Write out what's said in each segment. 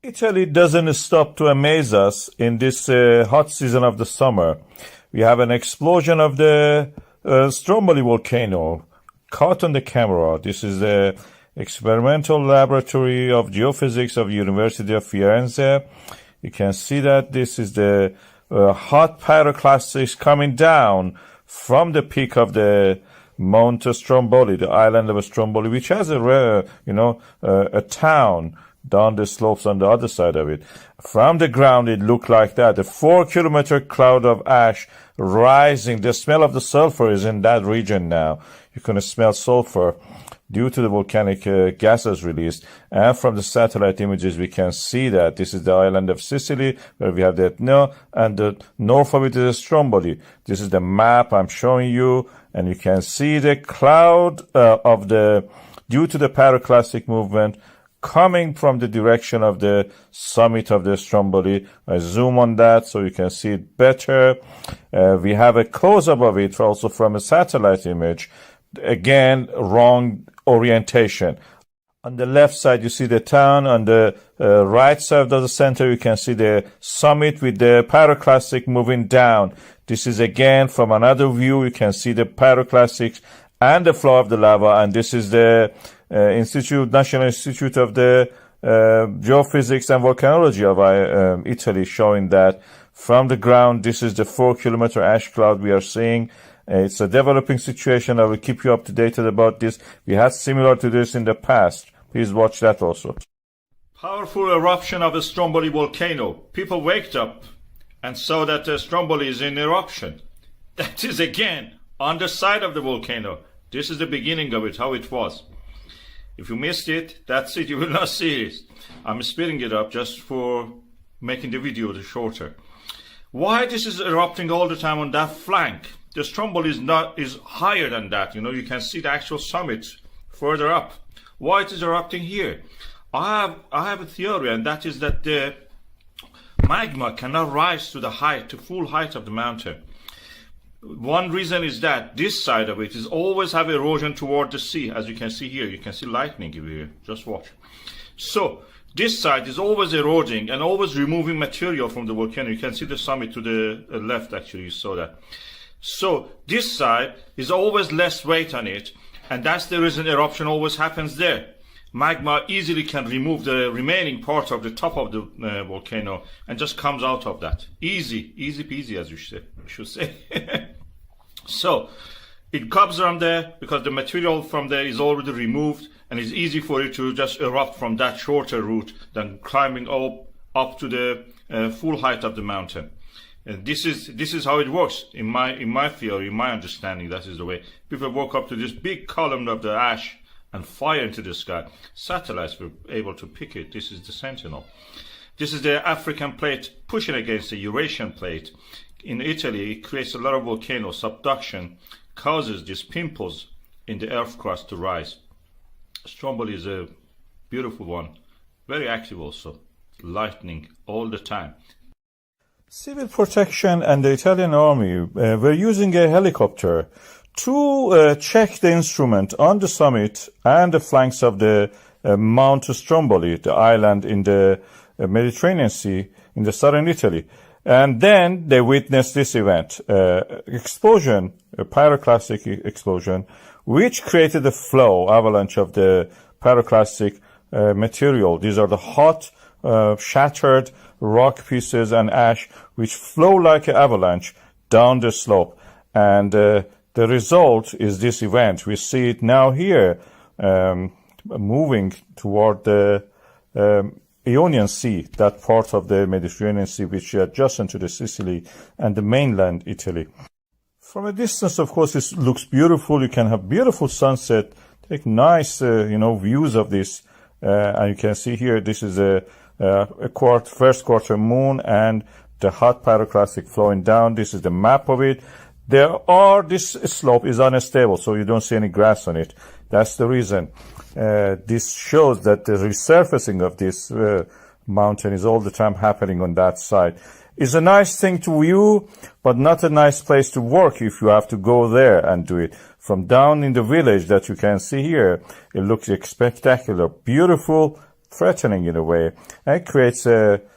Italy doesn't stop to amaze us in this hot season of the summer. We have an explosion of the Stromboli volcano caught on the camera. This is the experimental laboratory of geophysics of University of Firenze. You can see that this is the hot pyroclastics coming down from the peak of the Mount Stromboli, the island of Stromboli, which has a town down the slopes on the other side of it. From the ground, it looked like that. A 4-kilometer cloud of ash rising. The smell of the sulfur is in that region now. You can smell sulfur due to the volcanic gases released. And from the satellite images, we can see that this is the island of Sicily, where we have the Etna, and the north of it is Stromboli. This is the map I'm showing you, and you can see the cloud due to the pyroclastic movement coming from the direction of the summit of the Stromboli. I zoom on that so you can see it better. We have a close-up of it also from a satellite image. Again, wrong orientation. On the left side, you see the town. On the right side of the center, you can see the summit with the pyroclastic moving down. This is again from another view. You can see the pyroclastics and the flow of the lava. And this is the National Institute of the Geophysics and Volcanology of Italy, showing that from the ground, this is the 4-kilometer ash cloud we are seeing. It's a developing situation. I will keep you up to date about this. We had similar to this in the past. Please watch that also. Powerful eruption of a Stromboli volcano. People waked up and saw that Stromboli is in eruption. That is again on the side of the volcano. This is the beginning of it, how it was. If you missed it, that's it. You will not see it. I'm speeding it up just for making the video shorter. Why this is erupting all the time on that flank? The Stromboli is higher than that. You know, you can see the actual summit further up. Why it is erupting here? I have a theory, and that is that the magma cannot rise to the full height of the mountain. One reason is that this side of it is always have erosion toward the sea. As you can see here, you can see lightning here. Just watch. So this side is always eroding and always removing material from the volcano. You can see the summit to the left, actually, you saw that. So this side is always less weight on it, and that's the reason eruption always happens there. Magma easily can remove the remaining part of the top of the volcano and just comes out of that. Easy peasy, as you should say. So it comes from there because the material from there is already removed, and it's easy for it to just erupt from that shorter route than climbing up to the full height of the mountain. And this is how it works in my theory, in my understanding. That is the way people walk up to this big column of the ash and fire into the sky. Satellites were able to pick it. This is the Sentinel. This is the African plate pushing against the Eurasian plate. In Italy, it creates a lot of volcano subduction, causes these pimples in the earth crust to rise. Stromboli is a beautiful one, very active also, lightning all the time. Civil protection and the Italian army were using a helicopter to check the instrument on the summit and the flanks of the Mount Stromboli, the island in the Mediterranean Sea in the southern Italy. And then they witnessed this event, explosion, a pyroclastic explosion, which created a flow, avalanche of the pyroclastic material. These are the hot, shattered rock pieces and ash, which flow like an avalanche down the slope. And the result is this event. We see it now here, moving toward the Ionian Sea, that part of the Mediterranean Sea which is adjacent to the Sicily and the mainland Italy. From a distance, of course, it looks beautiful. You can have beautiful sunset, take nice, views of this. And you can see here, this is a first quarter moon and the hot pyroclastic flowing down. This is the map of it. This slope is unstable, so you don't see any grass on it. That's the reason. This shows that the resurfacing of this mountain is all the time happening on that side. It's a nice thing to view, but not a nice place to work if you have to go there and do it. From down in the village that you can see here, it looks spectacular, beautiful, threatening in a way, and it creates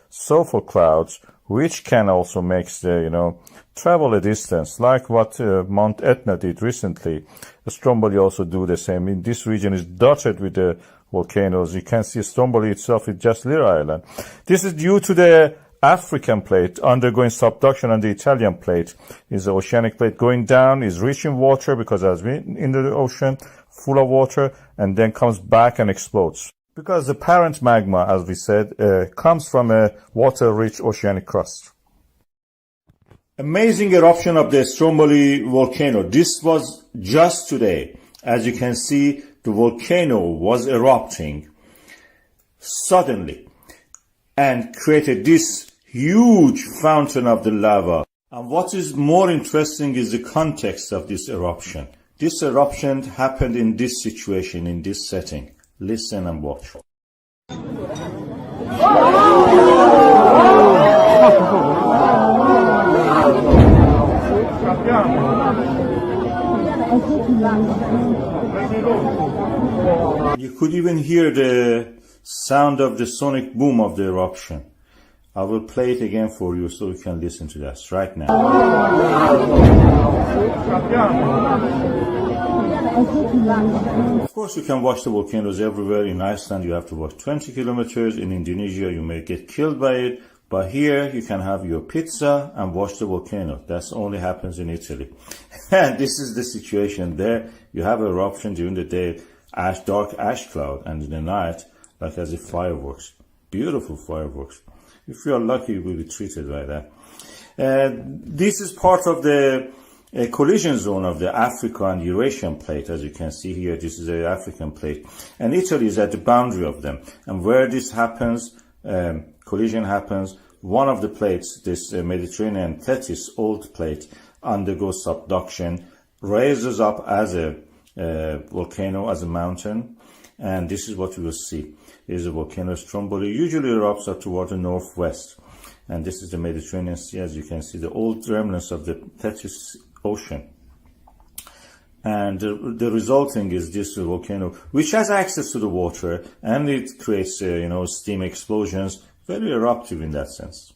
sulfur clouds, which can also make the, travel a distance, like what Mount Etna did recently. Stromboli also do the same. In this region is dotted with the volcanoes. You can see Stromboli itself is just little island. This is due to the African plate undergoing subduction, and the Italian plate is the oceanic plate going down, is rich in water because it has been in the ocean, full of water, and then comes back and explodes. Because the parent magma, as we said, comes from a water-rich oceanic crust. Amazing eruption of the Stromboli volcano. This was just today. As you can see, the volcano was erupting suddenly and created this huge fountain of the lava. And what is more interesting is the context of this eruption. This eruption happened in this situation, in this setting. Listen and watch. You could even hear the sound of the sonic boom of the eruption. I will play it again for you so you can listen to that right now. Of course, you can watch the volcanoes everywhere. In Iceland, you have to walk 20 kilometers. In Indonesia, you may get killed by it. But here, you can have your pizza and watch the volcano. That only happens in Italy. And this is the situation there. You have eruption during the day, dark ash cloud, and in the night, like as if fireworks. Beautiful fireworks. If you are lucky, you will be treated like that. This is part of the collision zone of the Africa and Eurasian plate. As you can see here, this is the African plate. And Italy is at the boundary of them. And where this happens, collision happens, one of the plates, this Mediterranean Tethys old plate, undergoes subduction, raises up as a volcano, as a mountain. And this is what you will see. Is a volcano Stromboli, usually erupts up toward the northwest. And this is the Mediterranean Sea, as you can see, the old remnants of the Tethys Ocean. And the resulting is this volcano, which has access to the water, and it creates, steam explosions, very eruptive in that sense.